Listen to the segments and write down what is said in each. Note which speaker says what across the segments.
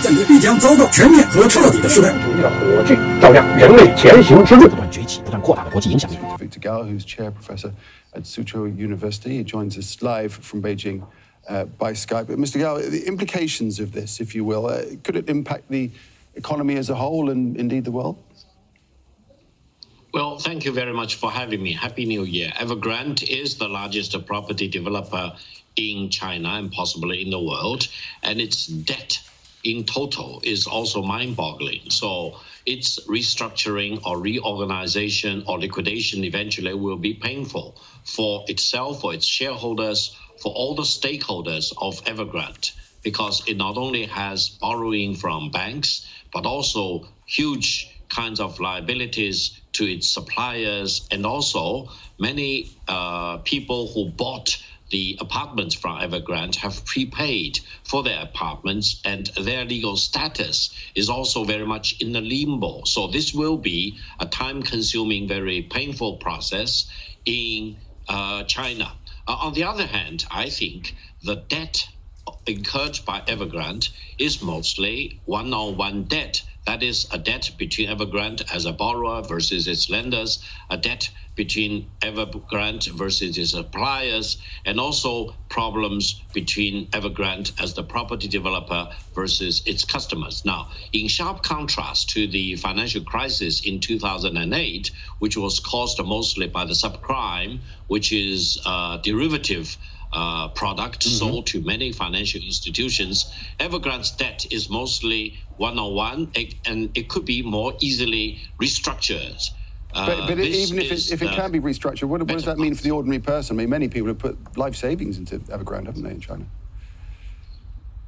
Speaker 1: 将必将遭到全面和彻底的失败。
Speaker 2: 主义的火炬照亮人类前行之路，不断崛起、不断扩大的国际影响力。
Speaker 3: Victor Gao, who's chair professor at Suzhou University, he joins us live from Beijing by Skype. Mr. Gao, the implications of this, if you will, could it impact the economy as a whole and indeed the world?
Speaker 4: Well, thank you very much for having me. Happy New Year. Evergrande is the largest property developer in China and possibly in the world, and its debt in total is also mind-boggling. So its restructuring or reorganization or liquidation eventually will be painful for itself, for its shareholders, for all the stakeholders of Evergrande, because it not only has borrowing from banks, but also huge kinds of liabilities to its suppliers, and also many people who bought the apartments from Evergrande have prepaid for their apartments, and their legal status is also very much in the limbo. So this will be a time-consuming, very painful process in China. On the other hand, I think the debt incurred by Evergrande is mostly one-on-one debt. That is a debt between Evergrande as a borrower versus its lenders, a debt between Evergrande versus its suppliers, and also problems between Evergrande as the property developer versus its customers. Now, in sharp contrast to the financial crisis in 2008, which was caused mostly by the subprime, which is a derivative product sold to many financial institutions, Evergrande's debt is mostly one-on-one, and it could be more easily restructured.
Speaker 3: But even if it can be restructured, what does that mean for the ordinary person? I mean, many people have put life savings into Evergrande, haven't they, in China?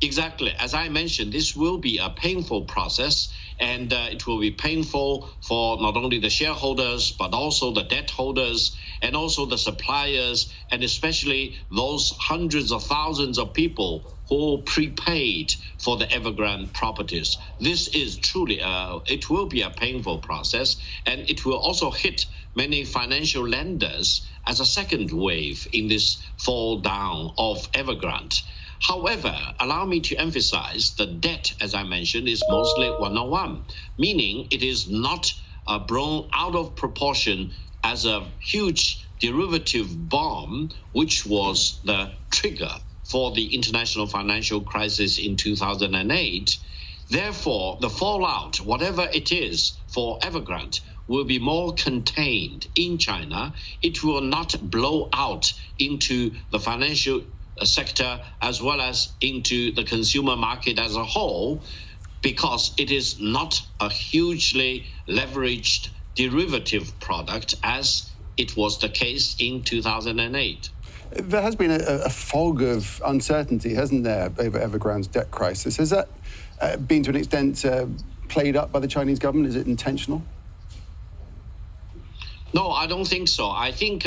Speaker 4: Exactly. As I mentioned, this will be a painful process, and it will be painful for not only the shareholders, but also the debt holders, and also the suppliers, and especially those hundreds of thousands of people who prepaid for the Evergrande properties. This is truly, it will be a painful process, and it will also hit many financial lenders as a second wave in this fall down of Evergrande. However, allow me to emphasize the debt, as I mentioned, is mostly one-on-one, meaning it is not blown out of proportion as a huge derivative bomb, which was the trigger for the international financial crisis in 2008. Therefore, the fallout, whatever it is for Evergrande, will be more contained in China. It will not blow out into the financial sector as well as into the consumer market as a whole, because it is not a hugely leveraged derivative product as it was the case in 2008.
Speaker 3: There has been a fog of uncertainty, hasn't there, over Evergrande's debt crisis? Has that been to an extent played up by the Chinese government? Is it intentional?
Speaker 4: No, I don't think so. I think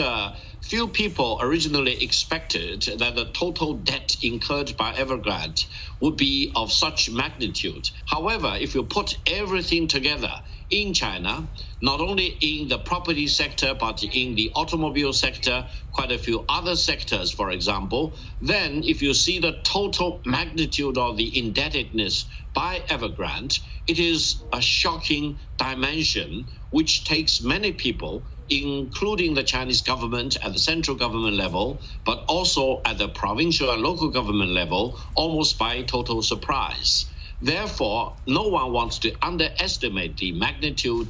Speaker 4: few people originally expected that the total debt incurred by Evergrande would be of such magnitude. However, if you put everything together in China, not only in the property sector, but in the automobile sector, quite a few other sectors, for example, then if you see the total magnitude of the indebtedness by Evergrande, it is a shocking dimension which takes many people, including the Chinese government at the central government level, but also at the provincial and local government level, almost by total surprise. Therefore, no one wants to underestimate the magnitude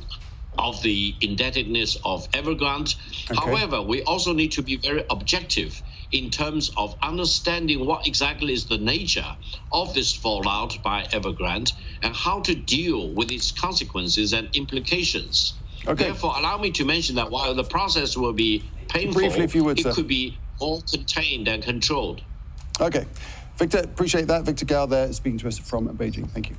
Speaker 4: of the indebtedness of Evergrande. Okay. However, we also need to be very objective in terms of understanding what exactly is the nature of this fallout by Evergrande and how to deal with its consequences and implications. Okay. Therefore, allow me to mention that while the process will be painful, briefly, if you would, it could be more contained and controlled.
Speaker 3: Okay. Victor, appreciate that. Victor Gao there speaking to us from Beijing. Thank you.